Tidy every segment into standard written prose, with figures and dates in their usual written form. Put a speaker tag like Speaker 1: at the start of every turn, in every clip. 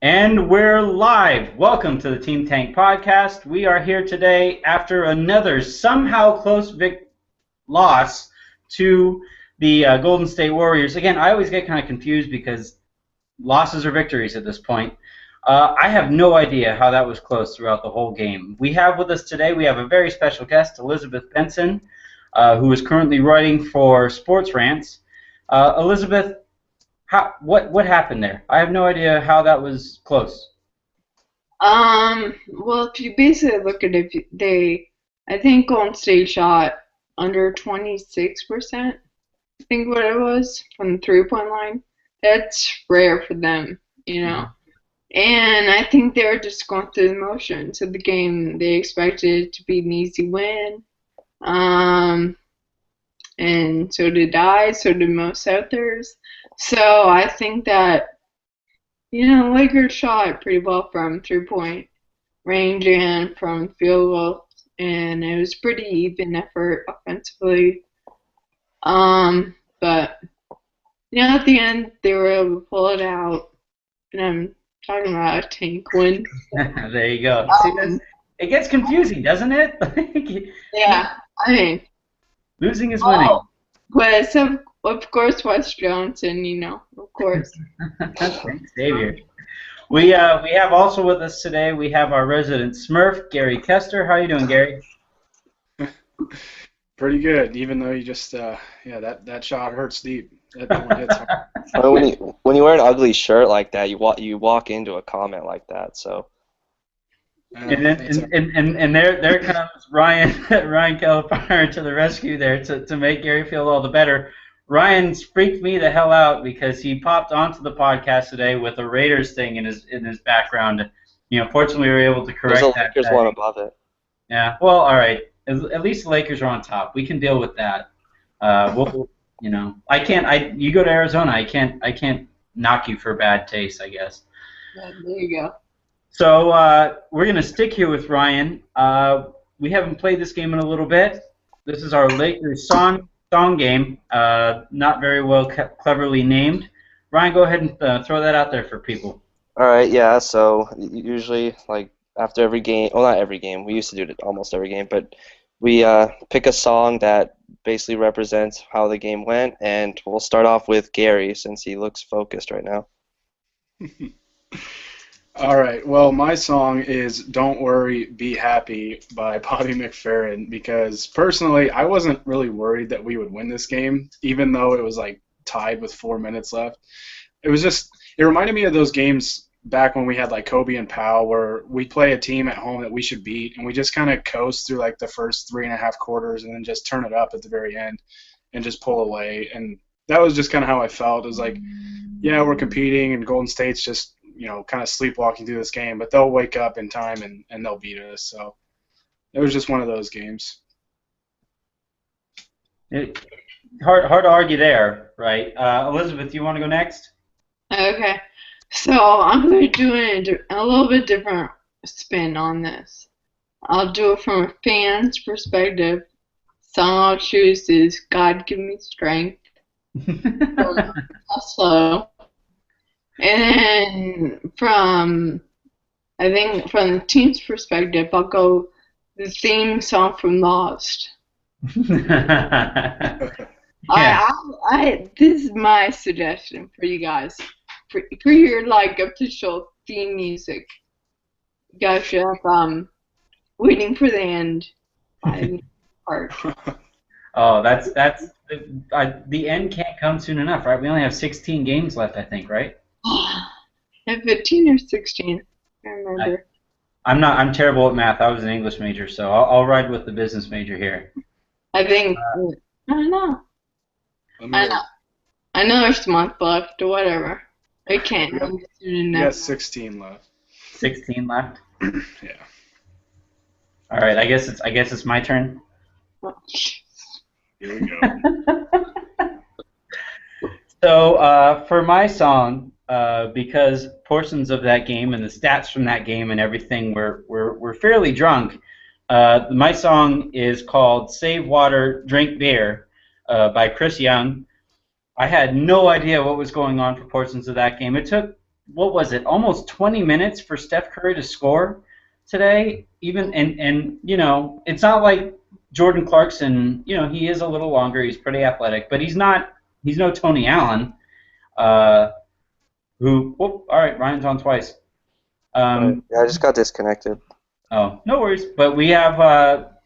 Speaker 1: And we're live. Welcome to the Team Tank Podcast. We are here today after another somehow close loss to the Golden State Warriors. Again, I always get kind of confused because losses are victories at this point. I have no idea how that was close throughout the whole game. We have with us today, we have a very special guest, Elizabeth Benson, who is currently writing for Sports Rants. Elizabeth, what happened there? I have no idea how that was close.
Speaker 2: Well, if you basically look at it, I think Golden State shot under 26%, I think what it was, from the three-point line. That's rare for them, you know. And I think they were just going through the motions of the game. They expected it to be an easy win. And so did I, so did most others. So I think that, Lakers shot pretty well from three-point range and from field goal, and it was pretty even effort offensively. But at the end they were able to pull it out, and I'm talking about a tank win.
Speaker 1: There you go. See, it gets confusing, doesn't it?
Speaker 2: Yeah, I mean,
Speaker 1: losing is winning.
Speaker 2: But some, of course, Wes Johnson, of course.
Speaker 1: Thanks, Xavier. We have also with us today, we have our resident Smurf, Gary Kester. How are you doing, Gary?
Speaker 3: Pretty good, even though you just, that shot hurts deep. That one hits hard.
Speaker 4: When you wear an ugly shirt like that, you walk into a comment like that, so.
Speaker 1: And there comes Ryan Calipari to the rescue there to make Gary feel all the better. Ryan's freaked me the hell out because he popped onto the podcast today with a Raiders thing in his background. Fortunately we were able to correct that.
Speaker 4: There's a Lakers one above it.
Speaker 1: Yeah. Well, all right. At least the Lakers are on top. We can deal with that. I can't. You go to Arizona. I can't knock you for bad taste, I guess.
Speaker 2: Yeah, there you go.
Speaker 1: So we're going to stick here with Ryan. We haven't played this game in a little bit. This is our Lakers song game, not very well cleverly named. Ryan, go ahead and throw that out there for people.
Speaker 4: All right, yeah, so usually, like, after every game, well, not every game, we used to do it almost every game, but we pick a song that basically represents how the game went, and we'll start off with Gary since he looks focused right now.
Speaker 3: All right, well, my song is Don't Worry, Be Happy by Bobby McFerrin because personally I wasn't really worried that we would win this game, even though it was like tied with 4 minutes left. It reminded me of those games back when we had like Kobe and Powell where we play a team at home that we should beat and we just kind of coast through like the first 3.5 quarters and then just turn it up at the very end and just pull away. And that was just kind of how I felt. It was like, yeah, we're competing and Golden State's just kind of sleepwalking through this game, but they'll wake up in time and they'll beat us. So it was just one of those games.
Speaker 1: Hard to argue there, right? Elizabeth, you want to go next?
Speaker 2: Okay, so I'm going to do a little bit different spin on this. I'll do it from a fan's perspective. Song I'll choose is God Give Me Strength. Also, and then from the team's perspective, I'll go the theme song from Lost.
Speaker 1: Yeah.
Speaker 2: This is my suggestion for you guys. For your like official theme music, you guys should have Waiting for the End by part.
Speaker 1: Oh, that's the end can't come soon enough, right? We only have 16 games left, I think, right?
Speaker 2: 15 or 16, I remember.
Speaker 1: I'm terrible at math. I was an English major, so I'll ride with the business major here.
Speaker 2: I think I don't know. I know there's a month left or whatever. I can't.
Speaker 3: Yeah, 16 left.
Speaker 1: 16 left.
Speaker 3: Yeah.
Speaker 1: All right. I guess it's my turn.
Speaker 3: Here we go.
Speaker 1: So for my song, because portions of that game and the stats from that game and everything were fairly drunk, my song is called "Save Water, Drink Beer" by Chris Young. I had no idea what was going on for portions of that game. It took what was it, almost 20 minutes for Steph Curry to score today. Even and it's not like Jordan Clarkson. He is a little longer. He's pretty athletic, but he's not. He's no Tony Allen. Who? Oh, all right, Ryan's on twice.
Speaker 4: Yeah, I just got disconnected.
Speaker 1: Oh, no worries. But we have,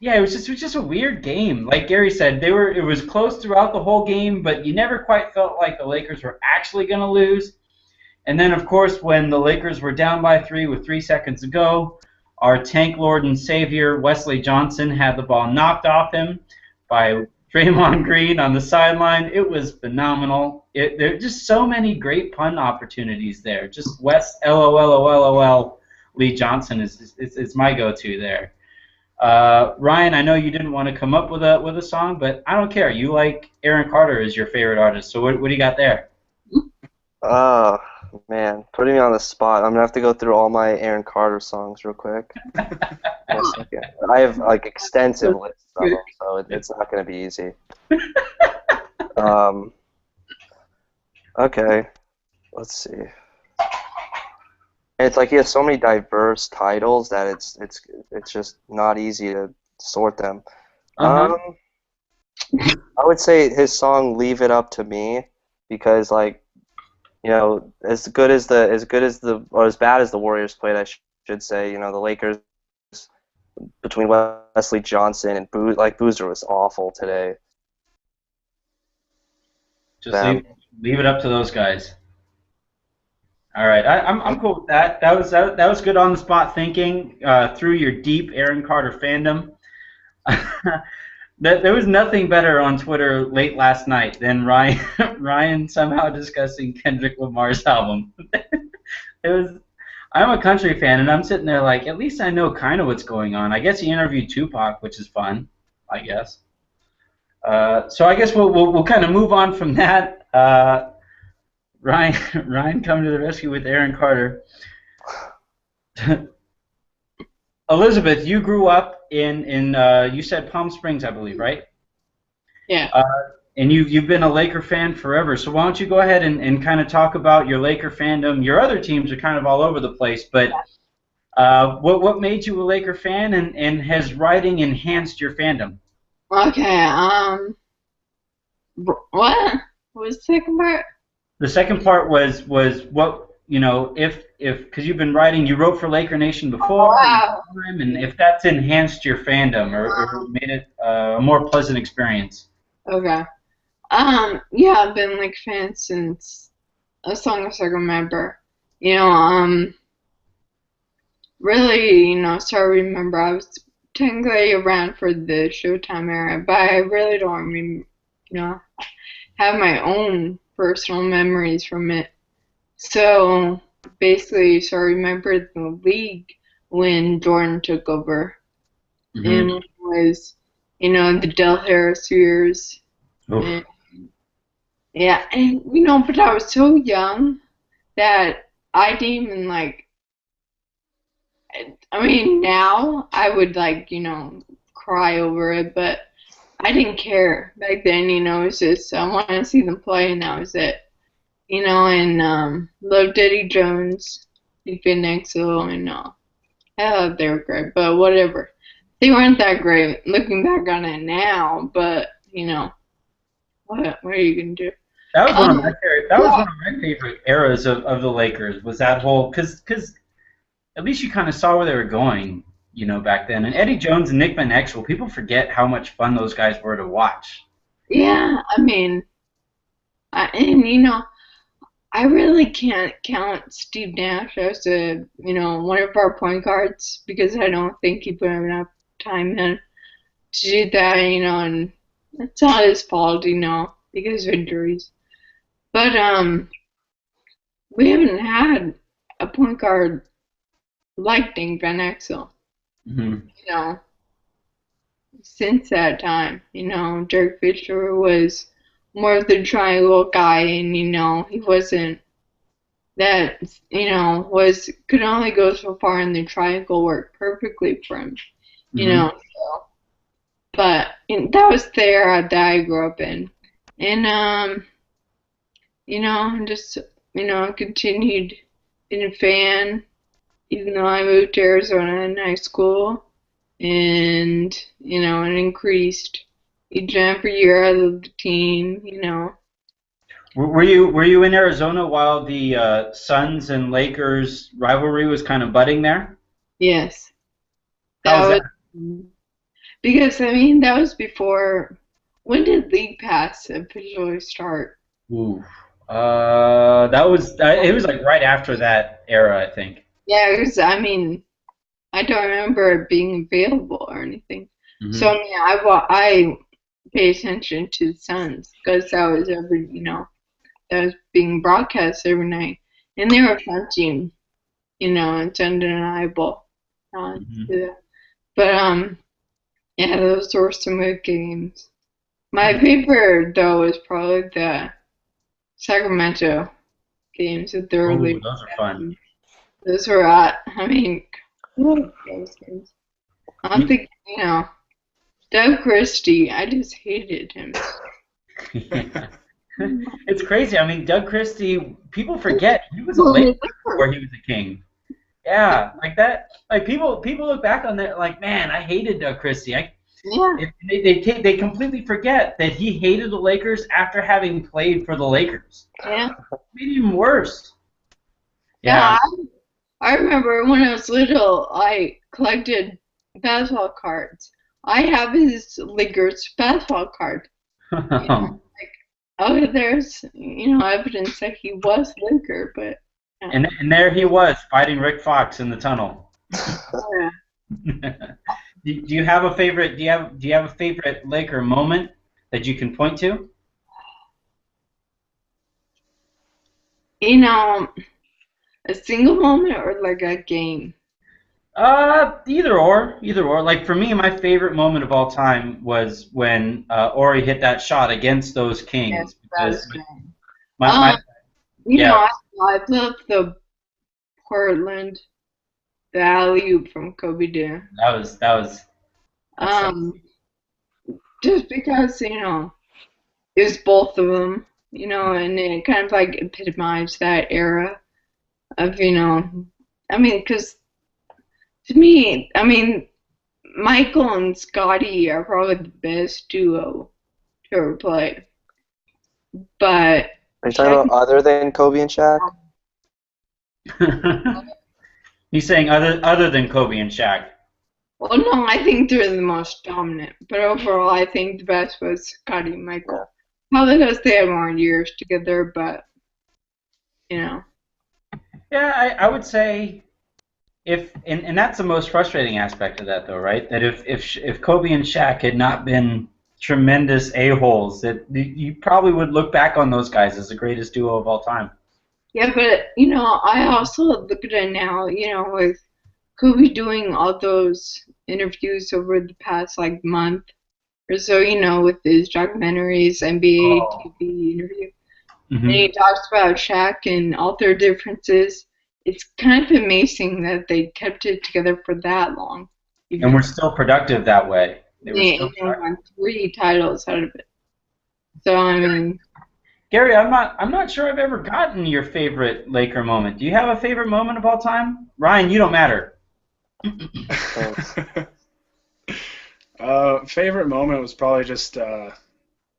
Speaker 1: it was just a weird game. Like Gary said, it was close throughout the whole game, but you never quite felt like the Lakers were actually going to lose. And then, of course, when the Lakers were down by 3 with 3 seconds to go, our tank lord and savior Wesley Johnson had the ball knocked off him by Draymond Green on the sideline. It was phenomenal. There are just so many great pun opportunities there. Just West LOL Lee Johnson is my go-to there. Ryan, I know you didn't want to come up with a song, but I don't care. You like Aaron Carter as your favorite artist, so what do you got there?
Speaker 4: Oh, man, putting me on the spot. I'm gonna have to go through all my Aaron Carter songs real quick. In a second. I have like extensive lists of them, so it's not gonna be easy. Okay, let's see. It's like he has so many diverse titles that it's just not easy to sort them.
Speaker 1: Uh-huh.
Speaker 4: I would say his song "Leave It Up to Me" because as bad as the Warriors played, I should say, the Lakers between Wesley Johnson and Boozer was awful today.
Speaker 1: Just leave it up to those guys. All right, I'm cool with that. That was good on the spot thinking through your deep Aaron Carter fandom. There was nothing better on Twitter late last night than Ryan somehow discussing Kendrick Lamar's album. I'm a country fan, and I'm sitting there like, at least I know kind of what's going on. I guess he interviewed Tupac, which is fun, I guess. So I guess we'll kind of move on from that. Ryan coming to the rescue with Aaron Carter. Elizabeth, you grew up in you said Palm Springs, I believe, right?
Speaker 2: Yeah.
Speaker 1: And you've been a Laker fan forever. So why don't you go ahead and kind of talk about your Laker fandom? Your other teams are kind of all over the place, but what made you a Laker fan, and has writing enhanced your fandom?
Speaker 2: Okay. What was the second part?
Speaker 1: The second part was what if because you've been writing, you wrote for Laker Nation before,
Speaker 2: Wow.
Speaker 1: and if that's enhanced your fandom or made it a more pleasant experience.
Speaker 2: Okay. Yeah, I've been like a fan since as long as I remember. Really, so I remember I was technically around for the Showtime era, but I really don't remember, have my own personal memories from it. So basically, I remember the league when Jordan took over, and it was, the Del Harris years. And, yeah, and but I was so young that I didn't even now I would cry over it, but I didn't care back then. It was just I wanted to see them play, and that was it. And loved Eddie Jones, Ethan Exel, and I thought they were great, but whatever. They weren't that great looking back on it now, but what are you gonna do?
Speaker 1: That was one of my favorite eras of the Lakers. Was that whole because at least you kind of saw where they were going, back then. And Eddie Jones and Nick Van Exel, people forget how much fun those guys were to watch.
Speaker 2: Yeah, I really can't count Steve Nash as one of our point guards because I don't think he put enough time in to do that, and it's not his fault, because of injuries. But we haven't had a point guard like Nick Van Exel, since that time. Dirk Fisher was more of the triangle guy, and he wasn't that could only go so far, and the triangle worked perfectly for him, so. But that was the era that I grew up in, and just continued been a fan, even though I moved to Arizona in high school, and it increased each and every year I loved the team.
Speaker 1: Were you in Arizona while the Suns and Lakers rivalry was kind of budding there?
Speaker 2: Yes,
Speaker 1: How was
Speaker 2: that
Speaker 1: that?
Speaker 2: was because that was before. When did League Pass officially start?
Speaker 1: Ooh. That was it was like right after that era, I think.
Speaker 2: Yeah, it was. I don't remember it being available or anything. So
Speaker 1: Hmm.
Speaker 2: I pay attention to the Suns because that was being broadcast every night, and they were a fun team. It's undeniable. Uh,
Speaker 1: Hmm.
Speaker 2: yeah. But yeah, those were some good games. My favorite though is probably the Sacramento games at the
Speaker 1: Oh,
Speaker 2: early.
Speaker 1: those are fun.
Speaker 2: Those were I love those games. I
Speaker 1: You-
Speaker 2: think Doug Christie. I just hated him.
Speaker 1: Yeah. It's crazy. I mean, Doug Christie, people forget he was a Laker before he was a King. Yeah, like that. Like people look back on that like, man, I hated Doug Christie.
Speaker 2: Yeah,
Speaker 1: They completely forget that he hated the Lakers after having played for the Lakers.
Speaker 2: yeah,
Speaker 1: It made it even worse.
Speaker 2: yeah.
Speaker 1: Yeah.
Speaker 2: I remember when I was little, I collected basketball cards. I have his Lakers basketball card. You know, oh, there's evidence that he was Laker, but yeah.
Speaker 1: And there he was fighting Rick Fox in the tunnel.
Speaker 2: Yeah.
Speaker 1: Do you have a favorite? Do you have a favorite Laker moment that you can point to?
Speaker 2: You know, a single moment or like a game.
Speaker 1: Either or. Like for me, my favorite moment of all time was when Ori hit that shot against those
Speaker 2: Yes,
Speaker 1: Kings
Speaker 2: that
Speaker 1: because
Speaker 2: was great.
Speaker 1: my
Speaker 2: Um,
Speaker 1: yeah,
Speaker 2: I love the Portland, the alley-oop from Kobe Dean.
Speaker 1: that's
Speaker 2: Um, just because it was both of them, and it kind of like epitomized that era of because to me, Michael and Scotty are probably the best duo to ever play, but
Speaker 4: Are you talking
Speaker 2: Shaq.
Speaker 4: about other than Kobe and Shaq?
Speaker 1: He's saying other than Kobe and Shaq.
Speaker 2: Well, no, I think they're the most dominant, but overall, I think the best was Scotty and
Speaker 4: Yeah.
Speaker 2: Michael. Probably because they had more years together, but you know,
Speaker 1: Yeah, I would say if and that's the most frustrating aspect of that though, right? That if Kobe and Shaq had not been tremendous a-holes, that you probably would look back on those guys as the greatest duo of all time.
Speaker 2: yeah, but I also look at it now, with Kobe doing all those interviews over the past like month or so, with his documentaries, NBA
Speaker 1: Oh.
Speaker 2: TV interview, and
Speaker 1: Hmm.
Speaker 2: he talks about Shaq and all their differences. It's kind of amazing that they kept it together for that long,
Speaker 1: And
Speaker 2: even.
Speaker 1: we're still productive that way. They were
Speaker 2: And
Speaker 1: still
Speaker 2: they
Speaker 1: productive.
Speaker 2: won 3 titles out of it. So
Speaker 1: Gary, I'm not sure I've ever gotten your favorite Laker moment. Do you have a favorite moment of all time? Ryan, you don't matter.
Speaker 4: Thanks.
Speaker 3: Favorite moment was probably just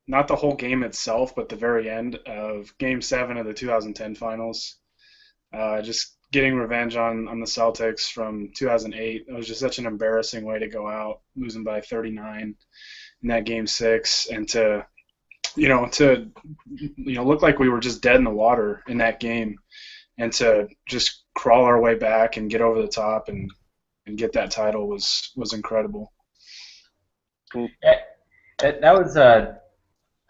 Speaker 3: not the whole game itself, but the very end of Game 7 of the 2010 Finals. Just getting revenge on the Celtics from 2008. It was just such an embarrassing way to go out, losing by 39 in that Game 6, and to look like we were just dead in the water in that game, and to just crawl our way back and get over the top and get that title was incredible.
Speaker 1: That was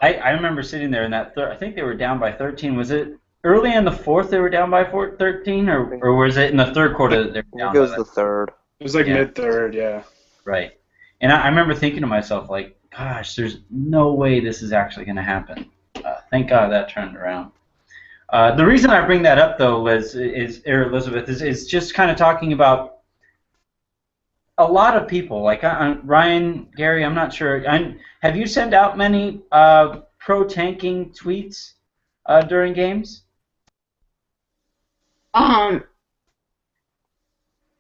Speaker 1: I remember sitting there in that I think they were down by 13. Was it early in the fourth they were down by 13, or was it in the third quarter that they were
Speaker 4: I think
Speaker 1: down
Speaker 4: it
Speaker 1: by
Speaker 4: was
Speaker 1: that?
Speaker 4: the third.
Speaker 3: It was like
Speaker 1: Yeah,
Speaker 3: mid third, yeah.
Speaker 1: right. And I remember thinking to myself like, gosh, there's no way this is actually going to happen. Thank God that turned around. The reason I bring that up though, Elizabeth, is just kind of talking about a lot of people, like Ryan, Gary, I'm not sure. Have you sent out many pro tanking tweets during games?
Speaker 2: Um,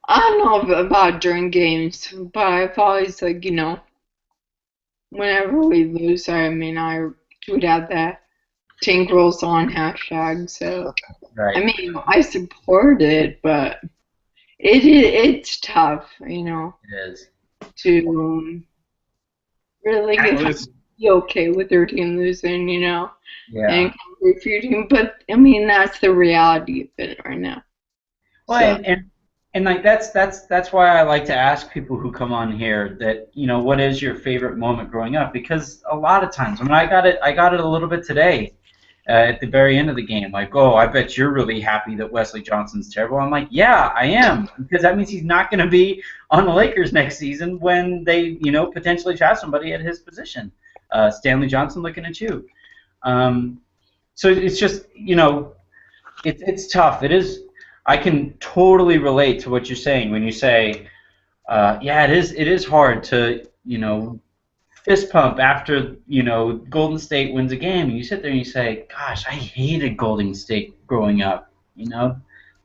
Speaker 2: I don't know about during games, but I've always like, whenever we lose, I mean, I tweet out that Tank rolls on hashtag. So I
Speaker 1: Right.
Speaker 2: mean, I support it, but it's tough,
Speaker 1: It is.
Speaker 2: to really
Speaker 1: I-
Speaker 2: be okay with your team losing,
Speaker 1: Yeah.
Speaker 2: and root for your team. But I mean, that's the reality of it right now.
Speaker 1: Well,
Speaker 2: So,
Speaker 1: and like that's why I like to ask people who come on here that what is your favorite moment growing up? Because a lot of times, I mean, I got it a little bit today at the very end of the game. Like, oh, I bet you're really happy that Wesley Johnson's terrible. I'm like, yeah, I am, because that means he's not going to be on the Lakers next season when they potentially draft somebody at his position. Stanley Johnson, looking at you. Um, so it's just it's tough. It is. I can totally relate to what you're saying when you say, yeah, it is hard to fist pump after Golden State wins a game, and you sit there and you say, gosh, I hated Golden State growing up.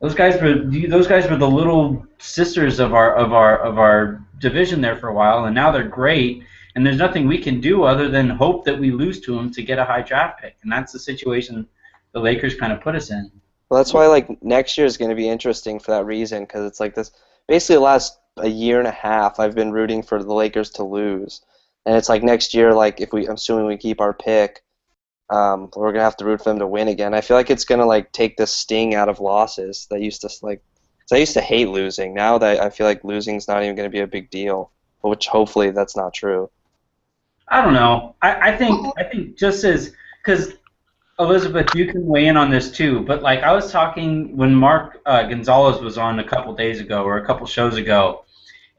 Speaker 1: Those guys were the little sisters of our division there for a while, and now they're great. And there's nothing we can do other than hope that we lose to them to get a high draft pick, and that's the situation the Lakers kind of put us in.
Speaker 4: Well, that's why like next year is going to be interesting for that reason because it's like this basically the last a year and a half I've been rooting for the Lakers to lose, and it's like next year like if we I'm assuming we keep our pick, we're gonna have to root for them to win again. I feel like it's gonna like take the sting out of losses that used to like 'cause I used to hate losing. Now that I feel like losing's not even gonna be a big deal, which hopefully that's not true.
Speaker 1: I don't know. I think just as because Elizabeth, you can weigh in on this too. But like I was talking when Mark Gonzalez was on a couple days ago or a couple shows ago,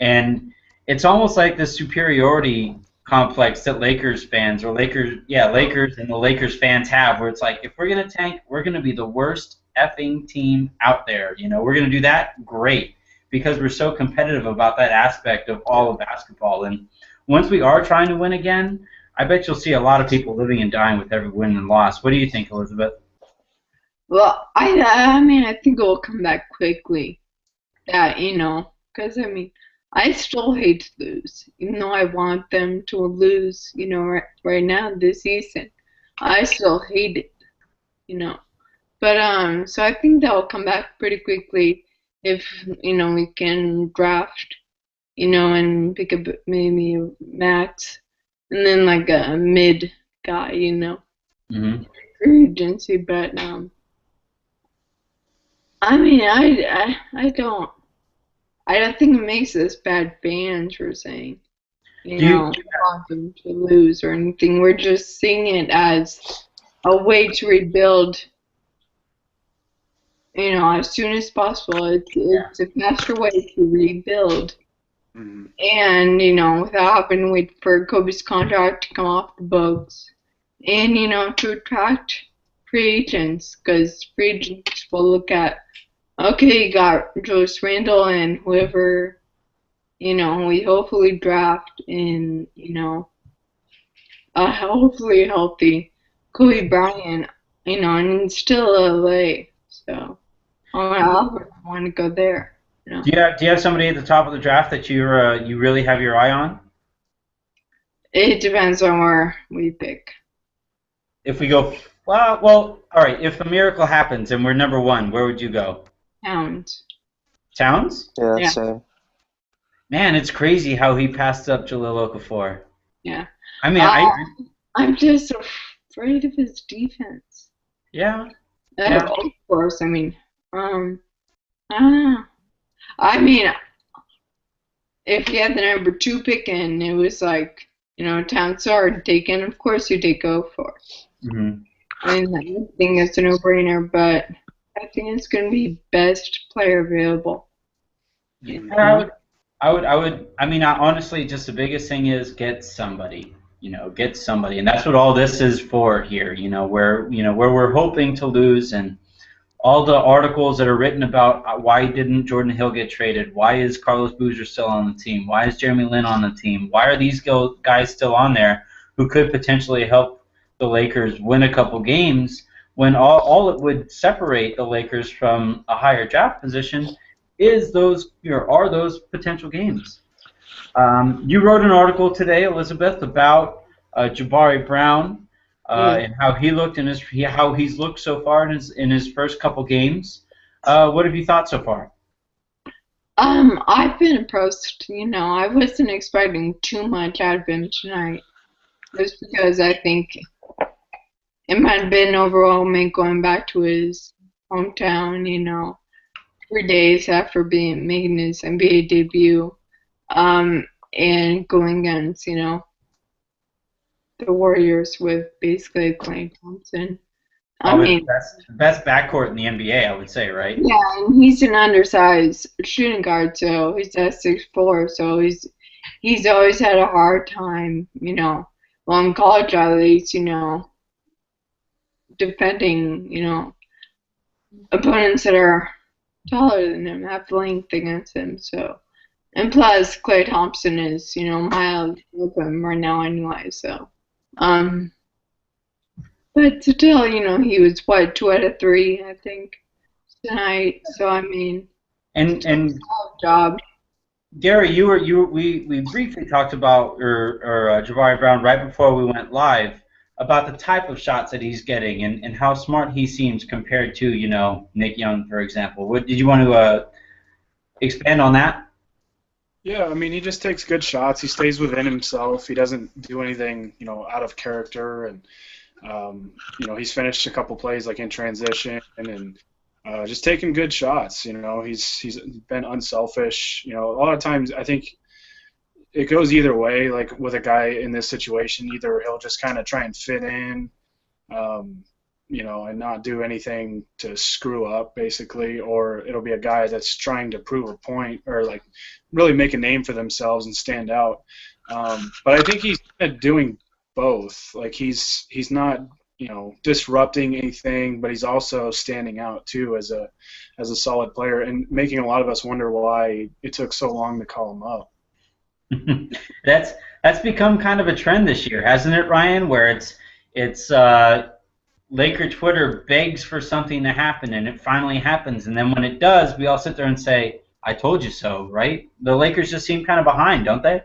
Speaker 1: and it's almost like this superiority complex that Lakers fans or Lakers and the Lakers fans have, where it's like if we're gonna tank, we're gonna be the worst effing team out there. We're gonna do that, great, because we're so competitive about that aspect of all of basketball. And once we are trying to win again, I bet you'll see a lot of people living and dying with every win and loss. What do you think, Elizabeth?
Speaker 2: well, I mean, I think it will come back quickly. That, because I mean, I still hate to lose, even though I want them to lose, right now this season. I still hate it, you know. But so I think that'll come back pretty quickly if we can draft, and pick up maybe a max, and then like a mid guy,
Speaker 1: Hmm.
Speaker 2: free agency. But I mean, I don't think it makes us bad fans for saying,
Speaker 1: Do you?
Speaker 2: want them to lose or anything. We're just seeing it as a way to rebuild, as soon as possible. It's a faster way to rebuild.
Speaker 3: Mhm.
Speaker 2: And, without having to wait for Kobe's contract to come off the books. And, to attract free agents, because free agents will look at, okay, you got Julius Randle and whoever, we hopefully draft in, a hopefully healthy Kobe Bryant, and it's still LA. So I want to go there.
Speaker 1: Do you have somebody at the top of the draft that you really have your eye on?
Speaker 2: It depends on where we pick.
Speaker 1: If we go, well, all right. If a miracle happens and we're number one, where would you go?
Speaker 2: Towns.
Speaker 1: Towns?
Speaker 4: Yeah,
Speaker 2: Yeah.
Speaker 4: same.
Speaker 1: Man, it's crazy how he passed up Jahlil Okafor.
Speaker 2: Yeah.
Speaker 1: I mean,
Speaker 2: I'm just afraid of his defense.
Speaker 1: yeah, yeah.
Speaker 2: Of course, I mean, I don't know. I mean, if you had the number 2 pick and it was like, Towns are taken, of course you take Okafor.
Speaker 1: Hmm.
Speaker 2: I mean, I think it's a no-brainer, but I think it's going to be best player available.
Speaker 1: Yeah, I mean, honestly, just the biggest thing is get somebody. Get somebody, and that's what all this is for here. Where we're hoping to lose, and all the articles that are written about why didn't Jordan Hill get traded? Why is Carlos Boozer still on the team? Why is Jeremy Lin on the team? Why are these guys still on there who could potentially help the Lakers win a couple games? when all it would separate the Lakers from a higher draft position is are those potential games. You wrote an article today, Elizabeth, about Jabari Brown and how he looked how he's looked so far in his first couple games. What have you thought so far?
Speaker 2: I've been impressed. I wasn't expecting too much out of him tonight, just because I think it might have been overwhelming going back to his hometown. 3 days after making his NBA debut, and going against the Warriors with basically Klay Thompson.
Speaker 1: Probably the best backcourt in the NBA, I would say, right?
Speaker 2: Yeah, and he's an undersized shooting guard, so he's at 6'4", so he's always had a hard time, well, in college at least, defending, opponents that are taller than him, have length against him, so. And plus, Klay Thompson is, miles above him right now anyway, so. But still, he was, 2 out of 3, I think, tonight, so,
Speaker 1: and
Speaker 2: job.
Speaker 1: Gary, we briefly talked about Jabari Brown right before we went live about the type of shots that he's getting and how smart he seems compared to Nick Young, for example. Did you want to expand on that?
Speaker 3: Yeah, he just takes good shots. He stays within himself. He doesn't do anything out of character, and he's finished a couple plays like in transition and just taking good shots. He's been unselfish. A lot of times I think it goes either way. Like with a guy in this situation, either he'll just kind of try and fit in, and not do anything to screw up, basically, or it'll be a guy that's trying to prove a point or like really make a name for themselves and stand out. But I think he's kind of doing both. Like he's not disrupting anything, but he's also standing out too as a solid player and making a lot of us wonder why it took so long to call him up.
Speaker 1: That's become kind of a trend this year, hasn't it, Ryan? Where it's Laker Twitter begs for something to happen, and it finally happens, and then when it does, we all sit there and say, "I told you so," right? The Lakers just seem kind of behind, don't they?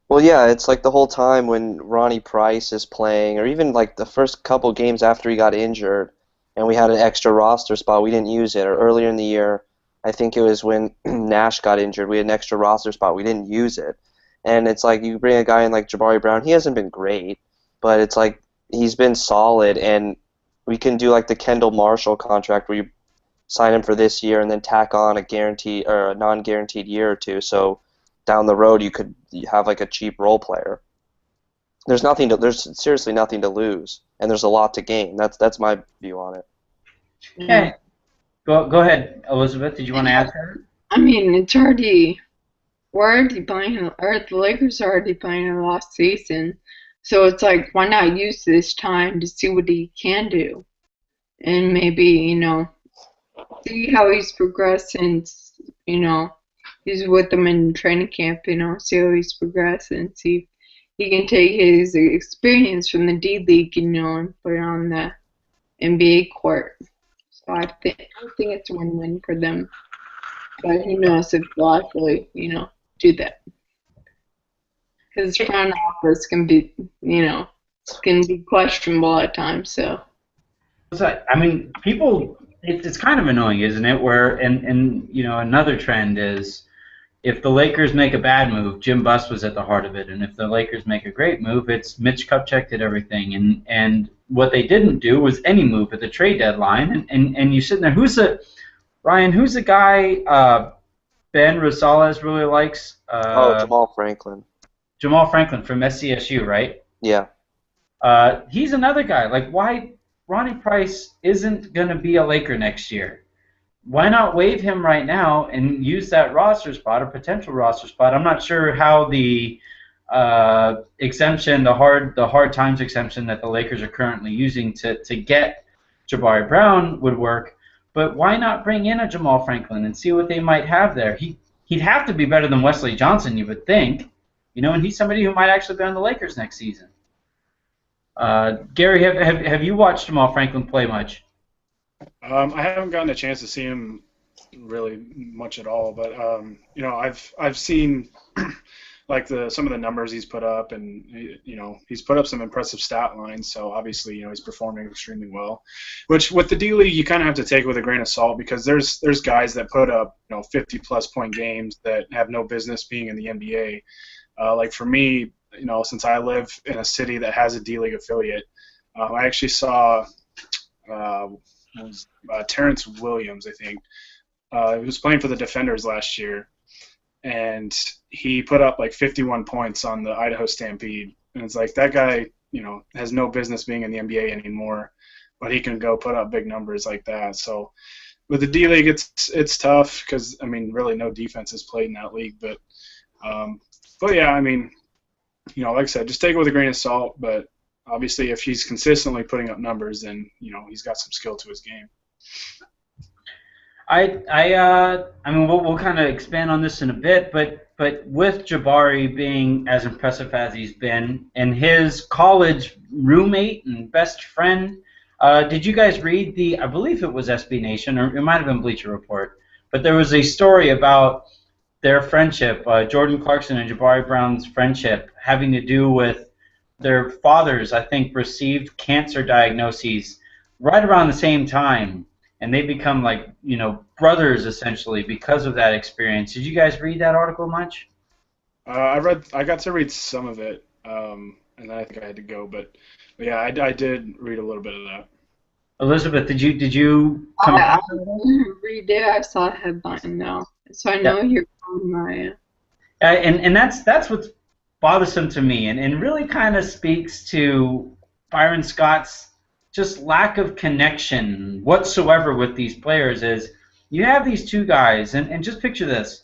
Speaker 4: Well, yeah, it's like the whole time when Ronnie Price is playing, or even like the first couple games after he got injured, and we had an extra roster spot, we didn't use it. Or earlier in the year, I think it was when Nash got injured, we had an extra roster spot, we didn't use it. And it's like you bring a guy in like Jabari Brown, he hasn't been great, but it's like he's been solid, and we can do like the Kendall Marshall contract where you sign him for this year and then tack on a guaranteed or a non-guaranteed year or two. So down the road you could have like a cheap role player. There's seriously nothing to lose, and there's a lot to gain. That's my view on it.
Speaker 1: Okay. Go ahead, Elizabeth. Did you want to add her?
Speaker 2: We're already playing, or the Lakers are already playing a lost season. So it's like, why not use this time to see what he can do? And maybe, see how he's progressed since, he's with them in training camp, see how he's progressed and see if he can take his experience from the D League, and put it on the NBA court. So I think it's a win-win for them. But who knows if they'll actually, do that. Because front office can be, questionable at times. So.
Speaker 1: People. It's kind of annoying, isn't it? Where and another trend is if the Lakers make a bad move, Jim Buss was at the heart of it, and if the Lakers make a great move, it's Mitch Kupchak did everything, and what they didn't do was any move at the trade deadline, and you sit there. Who's the guy? Ben Rosales really likes.
Speaker 4: Jamal Franklin.
Speaker 1: Jamal Franklin from SCSU, right?
Speaker 4: Yeah.
Speaker 1: He's another guy. Like, why Ronnie Price isn't going to be a Laker next year? Why not waive him right now and use that roster spot or potential roster spot? I'm not sure how the exemption, the hard times exemption that the Lakers are currently using to get Jabari Brown would work. But why not bring in a Jamal Franklin and see what they might have there? He'd have to be better than Wesley Johnson, you would think. And he's somebody who might actually be on the Lakers next season. Gary, have you watched Jamal Franklin play much?
Speaker 3: I haven't gotten a chance to see him really much at all, but I've seen like some of the numbers he's put up, and he's put up some impressive stat lines. So obviously, he's performing extremely well. Which with the D League, you kind of have to take with a grain of salt because there's guys that put up 50+ point games that have no business being in the NBA. Like for me, since I live in a city that has a D League affiliate, I actually saw Terrence Williams, I think. He was playing for the Defenders last year, and he put up like 51 points on the Idaho Stampede. And it's like that guy, has no business being in the NBA anymore, but he can go put up big numbers like that. So with the D League, it's tough because really no defense is played in that league. But yeah, like I said, just take it with a grain of salt. But obviously, if he's consistently putting up numbers, then he's got some skill to his game.
Speaker 1: We'll kind of expand on this in a bit, but with Jabari being as impressive as he's been, and his college roommate and best friend, did you guys read I believe it was SB Nation, or it might have been Bleacher Report, but there was a story about their friendship, Jordan Clarkson and Jabari Brown's friendship, having to do with their fathers, I think, received cancer diagnoses right around the same time. And they become like, brothers essentially because of that experience. Did you guys read that article much?
Speaker 3: I got to read some of it, and then I think I had to go. But yeah, I did read a little bit of that.
Speaker 1: Elizabeth, did you come?
Speaker 2: I didn't read it. I saw a headline now, so I know you're on my.
Speaker 1: And that's what's bothersome to me, and really kind of speaks to Byron Scott's just lack of connection whatsoever with these players. Is you have these two guys, and just picture this.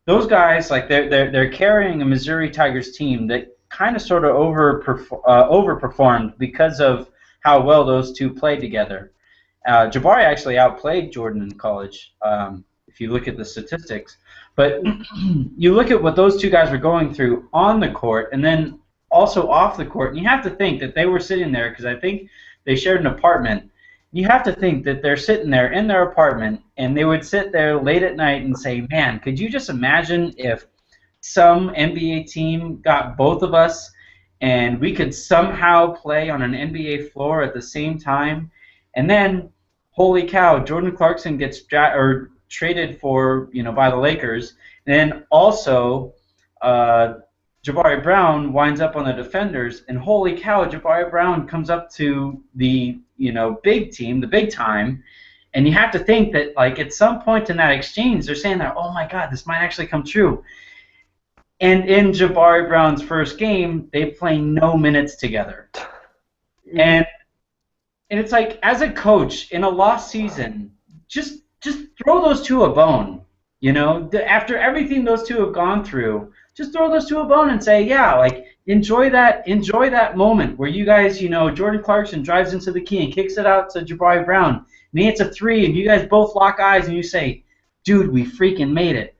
Speaker 1: Those guys, like they're carrying a Missouri Tigers team that kind of sort of overperformed because of how well those two played together. Jabari actually outplayed Jordan in college, if you look at the statistics. But you look at what those two guys were going through on the court and then also off the court, and you have to think that they were sitting there because I think they shared an apartment. You have to think that they're sitting there in their apartment, and they would sit there late at night and say, man, could you just imagine if some NBA team got both of us and we could somehow play on an NBA floor at the same time? And then, holy cow, Jordan Clarkson gets traded for, by the Lakers. And then also, Jabari Brown winds up on the Defenders, and holy cow, Jabari Brown comes up to the big team, the big time, and you have to think that like at some point in that exchange, they're saying that, oh my God, this might actually come true. And in Jabari Brown's first game, they play no minutes together, and it's like as a coach in a lost season, just throw those two a bone. After everything those two have gone through. Just throw those two a bone and say, yeah, like enjoy that moment where you guys, Jordan Clarkson drives into the key and kicks it out to Jabari Brown, and he hits a three, and you guys both lock eyes and you say, dude, we freaking made it.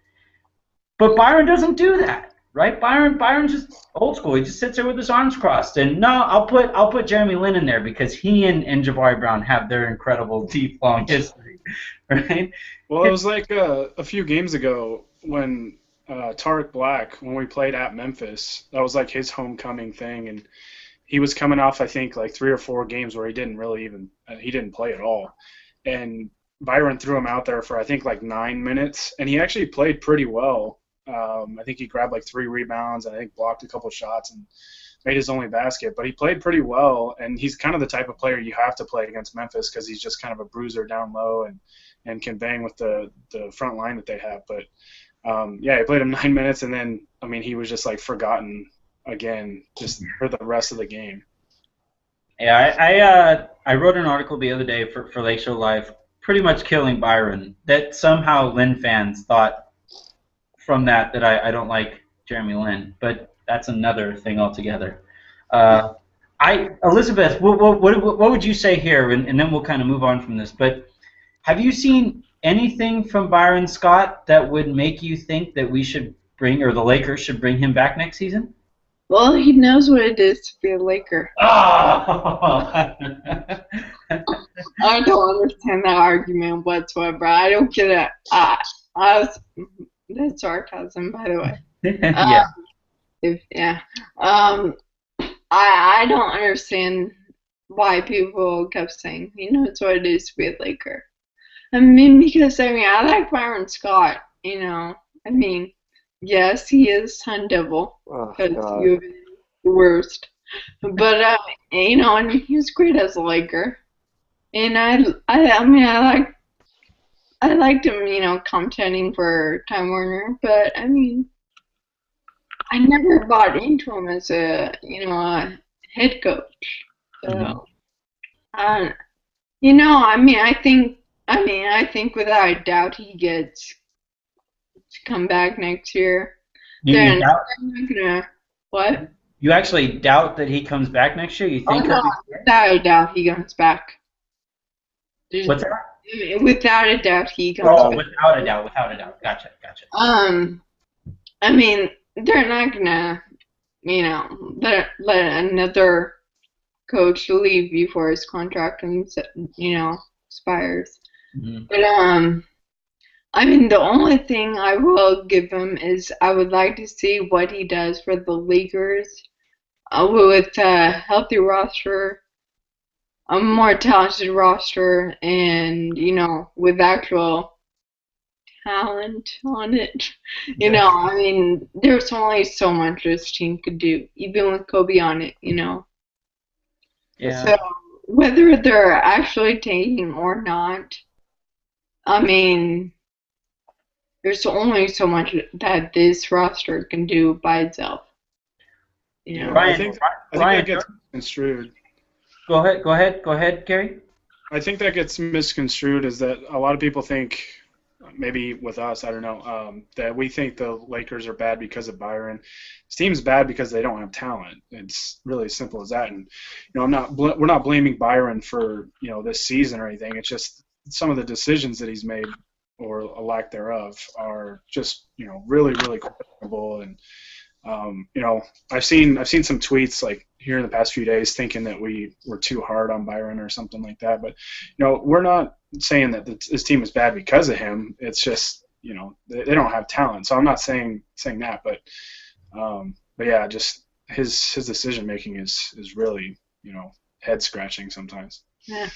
Speaker 1: But Byron doesn't do that, right? Byron's just old school. He just sits there with his arms crossed. And no, I'll put Jeremy Lin in there because he and Jabari Brown have their incredible deep long history, right?
Speaker 3: Well, it was like a few games ago when Tariq Black, when we played at Memphis, that was like his homecoming thing, and he was coming off, I think, like 3 or 4 games where he didn't really he didn't play at all, and Byron threw him out there for I think like 9 minutes, and he actually played pretty well. I think he grabbed like 3 rebounds, and I think blocked a couple shots and made his only basket, but he played pretty well, and he's kind of the type of player you have to play against Memphis because he's just kind of a bruiser down low and can bang with the front line that they have, but. He played him 9 minutes, and then he was just like forgotten again, just for the rest of the game.
Speaker 1: Yeah, I wrote an article the other day for Lakeshore Live, pretty much killing Byron. That somehow Lin fans thought from that I don't like Jeremy Lin, but that's another thing altogether. Elizabeth, what would you say here, and then we'll kind of move on from this. But have you seen anything from Byron Scott that would make you think that we should bring, or the Lakers should bring him back next season?
Speaker 2: Well, he knows what it is to be a Laker.
Speaker 1: Oh!
Speaker 2: I don't understand that argument whatsoever. I don't get it. That's sarcasm, by the way.
Speaker 1: Yeah.
Speaker 2: I don't understand why people kept saying he knows what it is to be a Laker. I mean, because I like Byron Scott. I mean, yes, he is Sun Devil
Speaker 4: Oh,
Speaker 2: because
Speaker 4: God.
Speaker 2: you're the worst. But and he was great as a Laker. And I liked him, commentating for Time Warner. But I mean, I never bought into him as a head coach. So, I I think without a doubt he gets to come back next year.
Speaker 1: You
Speaker 2: Then
Speaker 1: doubt?
Speaker 2: I'm not gonna what?
Speaker 1: You actually doubt that he comes back next year? You
Speaker 2: Oh
Speaker 1: think
Speaker 2: no, without a doubt he comes back.
Speaker 1: What's that?
Speaker 2: Without a doubt he comes
Speaker 1: Oh,
Speaker 2: back.
Speaker 1: without a doubt. Gotcha.
Speaker 2: I mean, they're not gonna, let another coach leave before his contract expires.
Speaker 1: Mm-hmm.
Speaker 2: But I mean, the only thing I will give him is I would like to see what he does for the Lakers with a healthy roster, a more talented roster, and with actual talent on it. I mean, there's only so much this team could do, even with Kobe on it.
Speaker 1: Yeah.
Speaker 2: So whether they're actually tanking or not, I mean, there's only so much that this roster can do by itself.
Speaker 3: Yeah,
Speaker 1: Ryan,
Speaker 3: I think
Speaker 1: Ryan,
Speaker 3: that gets misconstrued.
Speaker 1: Go ahead, Gary.
Speaker 3: I think that gets misconstrued is that a lot of people think, maybe with us, I don't know, that we think the Lakers are bad because of Byron. This team's bad because they don't have talent. It's really as simple as that. And we're not blaming Byron for this season or anything. It's just some of the decisions that he's made or a lack thereof are just really really questionable. And I've seen some tweets like here in the past few days thinking that we were too hard on Byron or something like that. But we're not saying that this team is bad because of him. It's just they don't have talent. So I'm not saying that, but yeah, just his decision making is really head scratching sometimes.
Speaker 2: Yeah.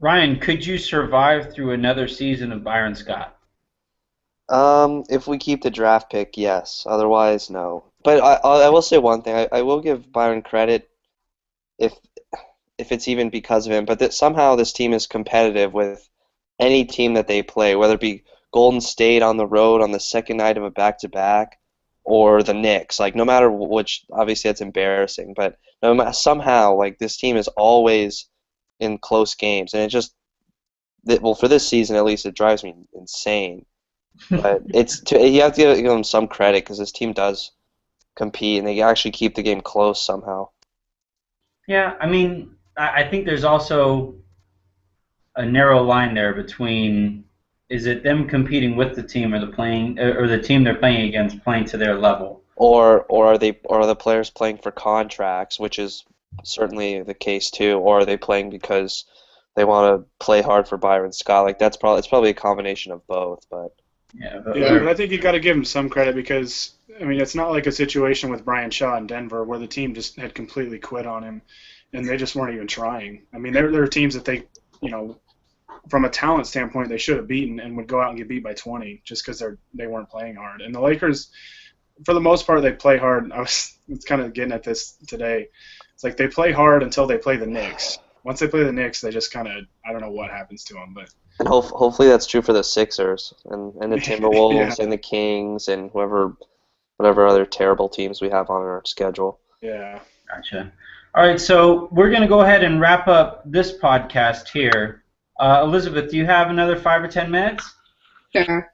Speaker 1: Ryan, could you survive through another season of Byron Scott?
Speaker 4: If we keep the draft pick, yes. Otherwise, no. But I will say one thing. I will give Byron credit if it's even because of him. But that somehow this team is competitive with any team that they play, whether it be Golden State on the road on the second night of a back-to-back or the Knicks. Like no matter which, obviously that's embarrassing. But somehow, like this team is always in close games, and it just for this season at least, it drives me insane. But you have to give them some credit because this team does compete and they actually keep the game close somehow.
Speaker 1: Yeah, I mean, I think there's also a narrow line there between is it them competing with the team or the team they're playing against playing to their level,
Speaker 4: or are the players playing for contracts, which is certainly the case too, or are they playing because they want to play hard for Byron Scott? Like it's probably a combination of both, but.
Speaker 1: Yeah,
Speaker 3: but I think you got to give him some credit because I mean it's not like a situation with Brian Shaw in Denver where the team just had completely quit on him and they just weren't even trying. I mean there are teams that they from a talent standpoint they should have beaten and would go out and get beat by 20 just because they weren't playing hard. And the Lakers, for the most part, they play hard. I was kind of getting at this today. It's like they play hard until they play the Knicks. Once they play the Knicks, they just kind of I don't know what happens to them, but.
Speaker 4: And hopefully that's true for the Sixers and the Timberwolves
Speaker 3: Yeah.
Speaker 4: and the Kings and whatever other terrible teams we have on our schedule.
Speaker 3: Yeah.
Speaker 1: Gotcha. All right, so we're going to go ahead and wrap up this podcast here. Elizabeth, do you have another 5 or 10 minutes?
Speaker 2: Sure.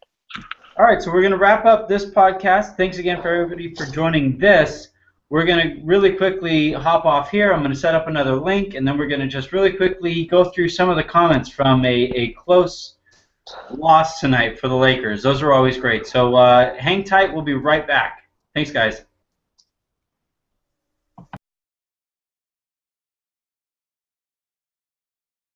Speaker 1: All right, so we're going to wrap up this podcast. Thanks again for everybody for joining this. We're going to really quickly hop off here. I'm going to set up another link, and then we're going to just really quickly go through some of the comments from a close loss tonight for the Lakers. Those are always great. So hang tight. We'll be right back. Thanks, guys.